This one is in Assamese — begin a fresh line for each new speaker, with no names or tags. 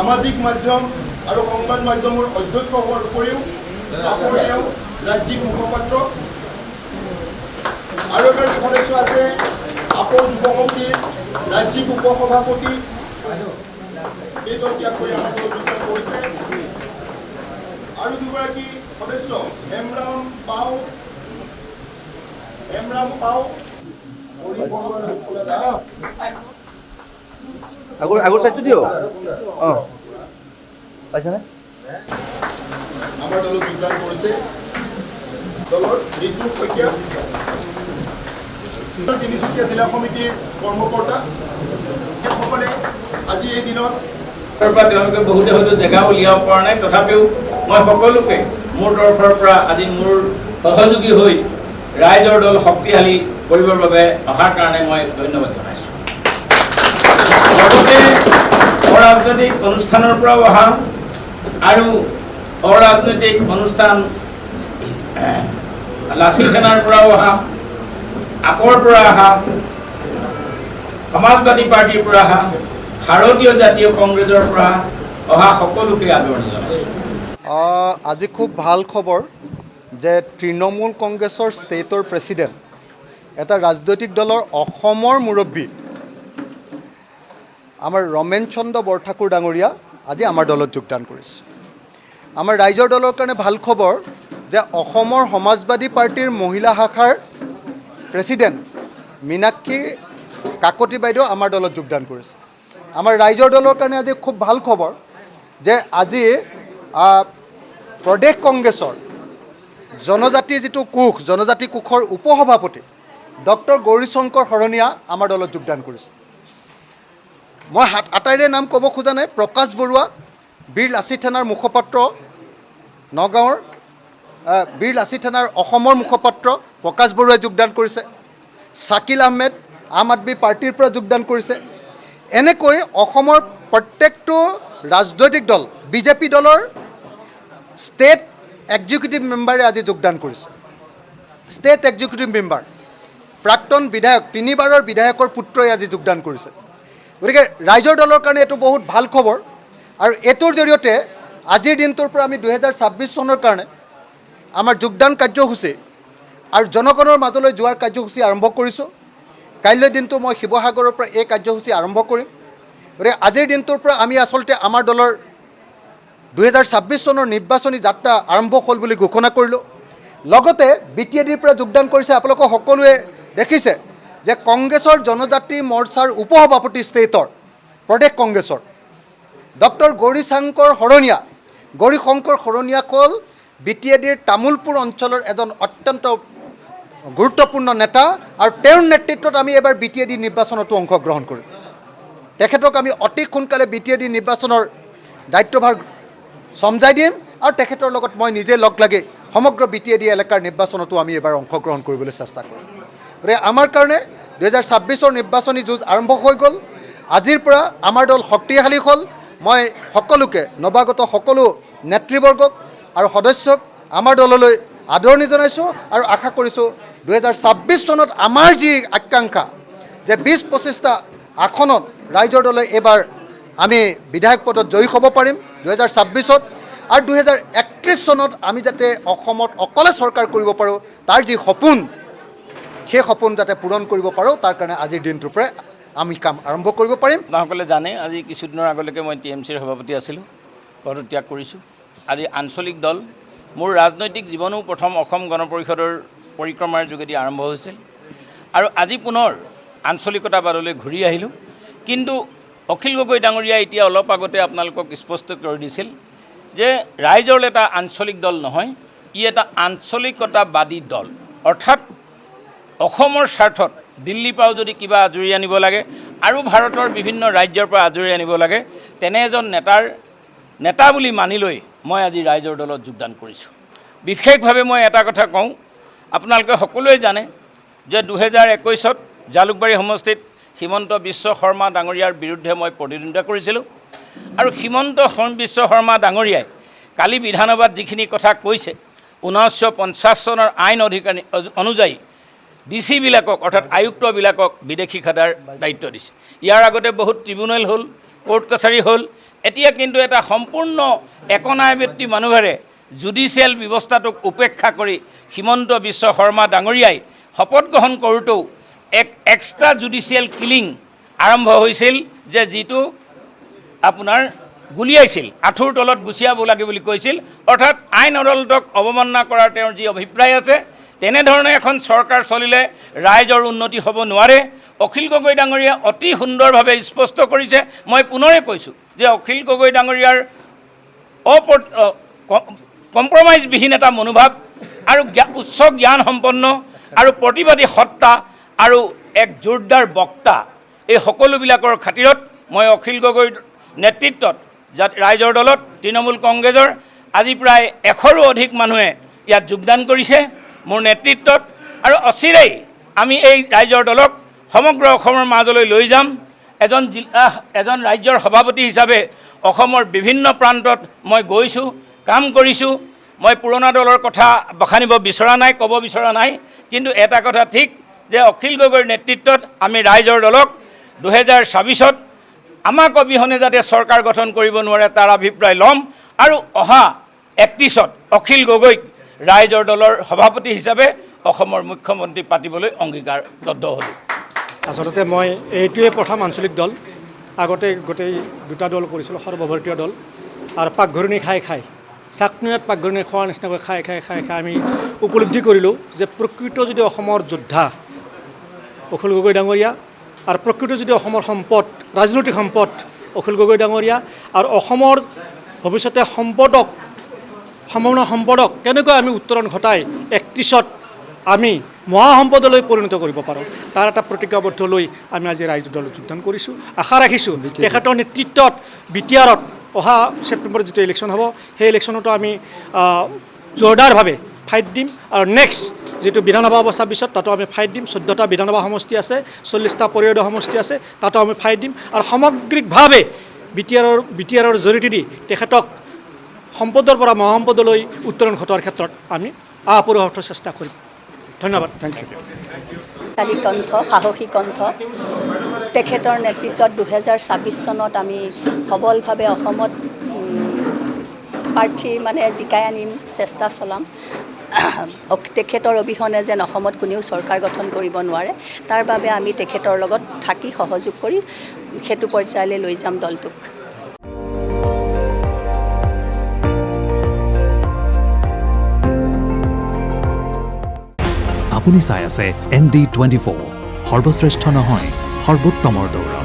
সামাজিক মাধ্যম আৰু সংবাদ মাধ্যমৰ অধ্যক্ষ হোৱাৰ উপৰিও আপৰ তেওঁ ৰাজ্যিক মুখপাত্ৰ আৰু এজন সদস্য আছে আপৰ যুৱ শক্তিৰ ৰাজ্যিক উপসভাপতি এই দল ত্যাগ কৰি আমাৰ দলত যোগদান কৰিছে আৰু দুগৰাকী সদস্য হেমৰাম পাও
আগৰ সাইডটো দিও পাইছানে
আমাৰ দলত যোগদান কৰিছে দলৰ ঋতু শইকীয়া তিনিচুকীয়া জিলা সমিতিৰ কৰ্মকৰ্তা সকলে আজি এই দিনত
তেওঁলোকে বহুতে হয়তো জেগা উলিয়াব পৰা নাই তথাপিও মই সকলোকে মোৰ তৰফৰ পৰা আজি মোৰ সহযোগী হৈ ৰাইজৰ দল শক্তিশালী কৰিবৰ বাবে অহাৰ কাৰণে মই ধন্যবাদ জনাইছোঁ লগতে অৰাজনৈতিক অনুষ্ঠানৰ পৰাও অহা আৰু অৰাজনৈতিক অনুষ্ঠান লাচি সেনাৰ পৰাও অহা আপৰ পৰা অহা সমাজবাদী পাৰ্টিৰ পৰা অহা ভাৰতীয় জাতীয় কংগ্ৰেছৰ পৰা অহা সকলোকে আদৰণি জনাইছোঁ
আজি খুব ভাল খবৰ যে তৃণমূল কংগ্ৰেছৰ ষ্টেটৰ প্ৰেছিডেণ্ট এটা ৰাজনৈতিক দলৰ অসমৰ মুৰব্বী আমাৰ ৰমেন চন্দ্ৰ বৰঠাকুৰ ডাঙৰীয়া আজি আমাৰ দলত যোগদান কৰিছে আমাৰ ৰাইজৰ দলৰ কাৰণে ভাল খবৰ যে অসমৰ সমাজবাদী পাৰ্টিৰ মহিলা শাখাৰ প্ৰেছিডেণ্ট মীনাক্ষী কাকতি বাইদেউ আমাৰ দলত যোগদান কৰিছে আমাৰ ৰাইজৰ দলৰ কাৰণে আজি খুব ভাল খবৰ যে আজি প্ৰদেশ কংগ্ৰেছৰ জনজাতি যিটো কোষ জনজাতি কোষৰ উপসভাপতি ডক্টৰ গৌৰীশংকৰ শৰণীয়া আমাৰ দলত যোগদান কৰিছে মই আটাইৰে নাম ক'ব খোজা নাই প্ৰকাশ বৰুৱা বীৰ লাচিত থানাৰ মুখপাত্ৰ নগাঁৱৰ বীৰ লাচিত থানাৰ অসমৰ মুখপাত্ৰ প্ৰকাশ বৰুৱাই যোগদান কৰিছে শাকিল আহমেদ আম আদমি পাৰ্টিৰ পৰা যোগদান কৰিছে এনেকৈ অসমৰ প্ৰত্যেকটো ৰাজনৈতিক দল বিজেপি দলৰ ষ্টেট এক্সিকিউটিভ মেম্বাৰে আজি যোগদান কৰিছে ষ্টেট এক্সিকিউটিভ মেম্বাৰ প্ৰাক্তন বিধায়ক তিনিবাৰৰ বিধায়কৰ পুত্ৰই আজি যোগদান কৰিছে গতিকে ৰাইজৰ দলৰ কাৰণে এইটো বহুত ভাল খবৰ আৰু এইটোৰ জৰিয়তে আজিৰ দিনটোৰ পৰা আমি 2026 চনৰ কাৰণে আমাৰ যোগদান কাৰ্যসূচী আৰু জনগণৰ মাজলৈ যোৱাৰ কাৰ্যসূচী আৰম্ভ কৰিছোঁ কাইলৈ দিনটো মই শিৱসাগৰৰ পৰা এই কাৰ্যসূচী আৰম্ভ কৰিম গতিকে আজিৰ দিনটোৰ পৰা আমি আচলতে আমাৰ দলৰ 2026 চনৰ নিৰ্বাচনী যাত্ৰা আৰম্ভ হ'ল বুলি ঘোষণা কৰিলোঁ লগতে BTADৰ পৰা যোগদান কৰিছে আপোনালোকে সকলোৱে দেখিছে যে কংগ্ৰেছৰ জনজাতি মৰ্চাৰ উপসভাপতি ষ্টেটৰ প্ৰদেশ কংগ্ৰেছৰ ডক্টৰ গৌৰীশংকৰ শৰণীয়া হ'ল BTADৰ তামোলপুৰ অঞ্চলৰ এজন অত্যন্ত গুৰুত্বপূৰ্ণ নেতা আৰু তেওঁৰ নেতৃত্বত আমি এবাৰ BTAD নিৰ্বাচনতো অংশগ্ৰহণ কৰিম তেখেতক আমি অতি সোনকালে BTAD নিৰ্বাচনৰ দায়িত্বভাৰ সমজাই দিম আৰু তেখেতৰ লগত মই নিজে লগ লাগি সমগ্ৰ BTAD এলেকাৰ নিৰ্বাচনতো আমি এবাৰ অংশগ্ৰহণ কৰিবলৈ চেষ্টা কৰিম গতিকে আমাৰ কাৰণে 2026 নিৰ্বাচনী যুঁজ আৰম্ভ হৈ গ'ল আজিৰ পৰা আমাৰ দল শক্তিশালী হ'ল মই সকলোকে নৱাগত সকলো নেতৃবৰ্গক আৰু সদস্যক আমাৰ দললৈ আদৰণি জনাইছোঁ আৰু আশা কৰিছোঁ 2026 চনত আমাৰ যি আকাংক্ষা যে 20-25টা আসনত ৰাইজৰ দলে এইবাৰ আমি বিধায়ক পদত জয়ী হ'ব পাৰিম 2026ত আৰু 2031 চনত আমি যাতে অসমত অকলে চৰকাৰ কৰিব পাৰোঁ তাৰ যি সপোন সেই সপোন যাতে পূৰণ কৰিব পাৰোঁ তাৰ কাৰণে আজিৰ দিনটোৰ পৰাই আমি কাম আৰম্ভ কৰিব পাৰিম
আপোনাসকলে জানে আজি কিছুদিনৰ আগলৈকে মই TMCৰ সভাপতি আছিলোঁ পদত্যাগ কৰিছোঁ আজি আঞ্চলিক দল মোৰ ৰাজনৈতিক জীৱনো প্ৰথম অসম গণ পৰিষদৰ পৰিক্ৰমাৰ যোগেদি আৰম্ভ হৈছিল আৰু আজি পুনৰ আঞ্চলিকতাবাদলৈ ঘূৰি আহিলোঁ কিন্তু অখিল গগৈ ডাঙৰীয়া এতিয়া অলপ আগতে আপোনালোকক স্পষ্ট কৰি দিছিল যে ৰাইজৰ এটা আঞ্চলিক দল নহয় ই এটা আঞ্চলিকতাবাদী দল অৰ্থাৎ অসমৰ স্বাৰ্থত দিল্লীৰ পৰাও যদি কিবা আজৰি আনিব লাগে আৰু ভাৰতৰ বিভিন্ন ৰাজ্যৰ পৰা আজৰি আনিব লাগে তেনে এজন নেতা বুলি মানি লৈ মই আজি ৰাইজৰ দলত যোগদান কৰিছোঁ বিশেষভাৱে মই এটা কথা কওঁ আপোনালোকে সকলোৱে জানে যে 2021ত জালুকবাৰী সমষ্টিত হিমন্ত বিশ্ব শৰ্মা ডাঙৰীয়াৰ বিৰুদ্ধে মই প্ৰতিদ্বন্দ্বিতা কৰিছিলোঁ আৰু হিমন্ত বিশ্ব শৰ্মা ডাঙৰীয়াই কালি বিধানসভাত যিখিনি কথা কৈছে 1950 চনৰ আইন অধিকাৰী অনুযায়ী ডিচিবিলাকক অৰ্থাৎ আয়ুক্তবিলাকক বিদেশী খাতাৰ দায়িত্ব দিছে ইয়াৰ আগতে বহুত ট্ৰিবিউনেল হ'ল কোৰ্ট কাছাৰী হ'ল এতিয়া কিন্তু এটা সম্পূৰ্ণ একনায়বৰ্তী মানুহৰে জুডিচিয়েল ব্যৱস্থাটোক উপেক্ষা কৰি হিমন্ত বিশ্ব শৰ্মা ডাঙৰীয়াই শপত গ্ৰহণ কৰোঁতেও এক এক্সট্ৰা জুডিচিয়েল কিলিং আৰম্ভ হৈছিল, যে যিটো আপোনাৰ গুলিয়াইছিল, আঁঠুৰ তলত গুচিয়াব লাগে বুলি কৈছিল। অৰ্থাৎ আইন আদালতক অৱমাননা কৰাৰ তেওঁৰ যি অভিপ্ৰায় আছে, তেনেধৰণে এখন চৰকাৰ চলিলে ৰাইজৰ উন্নতি হ'ব নোৱাৰে। অখিল গগৈ ডাঙৰীয়াই অতি সুন্দৰভাৱে স্পষ্ট কৰিছে। মই পুনৰে কৈছোঁ যে অখিল গগৈ ডাঙৰীয়াৰ কম্প্ৰমাইজবিহীন এটা মনোভাৱ আৰু উচ্চ জ্ঞান সম্পন্ন আৰু প্ৰতিবাদী সত্তা আৰু এক জোৰদাৰ বক্তা, এই সকলোবিলাকৰ খাতিৰত মই অখিল গগৈৰ নেতৃত্বত ৰাইজৰ দলত তৃণমূল কংগ্ৰেছৰ আজি প্ৰায় 100ৰো অধিক মানুহে ইয়াত যোগদান কৰিছে মোৰ নেতৃত্বত। আৰু অচিৰেই আমি এই ৰাইজৰ দলক সমগ্ৰ অসমৰ মাজলৈ লৈ যাম। এজন ৰাজ্যৰ সভাপতি হিচাপে অসমৰ বিভিন্ন প্ৰান্তত মই গৈছোঁ, কাম কৰিছোঁ। মই পুৰণা দলৰ কথা বখানিব বিচৰা নাই, ক'ব বিচৰা নাই, কিন্তু এটা কথা ঠিক যে অখিল গগৈৰ নেতৃত্বত আমি ৰাইজৰ দলক 2026ত আমাক অবিহনে যাতে চৰকাৰ গঠন কৰিব নোৱাৰে তাৰ অভিপ্ৰায় ল'ম। আৰু অহা 31ত অখিল গগৈক ৰাইজৰ দলৰ সভাপতি হিচাপে অসমৰ মুখ্যমন্ত্ৰী পাতিবলৈ অংগীকাৰবদ্ধ হ'লোঁ।
আচলতে মই এইটোৱে প্ৰথম আঞ্চলিক দল। আগতে গোটেই দুটা দল কৰিছিলোঁ, সৰ্বভাৰতীয় দল। আৰু পাকঘৰণি খাই চাকনিয়াত পাকঘৰণি খোৱাৰ নিচিনাকৈ খাই আমি উপলব্ধি কৰিলোঁ যে প্ৰকৃত যদি অসমৰ যোদ্ধা অখিল গগৈ ডাঙৰীয়া, আৰু প্ৰকৃত যদি অসমৰ সম্পদ, ৰাজনৈতিক সম্পদ অখিল গগৈ ডাঙৰীয়া, আৰু অসমৰ ভৱিষ্যতে সম্ভাৱনা সম্পদক কেনেকৈ আমি উত্তৰণ ঘটাই 31ত আমি মহাসম্পদলৈ পৰিণত কৰিব পাৰোঁ, তাৰ এটা প্ৰতিজ্ঞাবদ্ধ লৈ আমি আজি ৰাইজৰ দলত যোগদান কৰিছোঁ। আশা ৰাখিছোঁ তেখেতৰ নেতৃত্বত BTRত অহা ছেপ্টেম্বৰত যিটো ইলেকশ্যন হ'ব, সেই ইলেকশ্যনতো আমি জোৰদাৰভাৱে ফাইট দিম। আৰু নেক্সট যিটো বিধানসভা হ'ব 26ত, তাতো আমি ফাইট দিম। 14টা বিধানসভা সমষ্টি আছে, 40টা পৰিষদীয় সমষ্টি আছে, তাতো আমি ফাইট দিম। আৰু সামগ্ৰিকভাৱে BTRৰ জৰিয়তেদি তেখেতক সম্পদৰ পৰা মহাসম্পদলৈ উত্তৰণ ঘটোৱাৰ ক্ষেত্ৰত আমি অপৰিহাৰ্য চেষ্টা কৰিম। ধন্যবাদ।
Thank you.
শক্তিশালী কণ্ঠ, সাহসী কণ্ঠ, তেখেতৰ নেতৃত্বত 2026 চনত আমি সবলভাৱে অসমত প্ৰাৰ্থী জিকাই আনিম, চেষ্টা চলাম। তেখেতৰ অবিহনে যেন অসমত কোনেও চৰকাৰ গঠন কৰিব নোৱাৰে, তাৰ বাবে আমি তেখেতৰ লগত থাকি সহযোগ কৰি সেইটো পৰ্যায়লৈ লৈ যাম দলটোক।
আপুনি চাই আছে ND24, সৰ্বশ্ৰেষ্ঠ নহয় সৰ্বোত্তমৰ দৌৰ।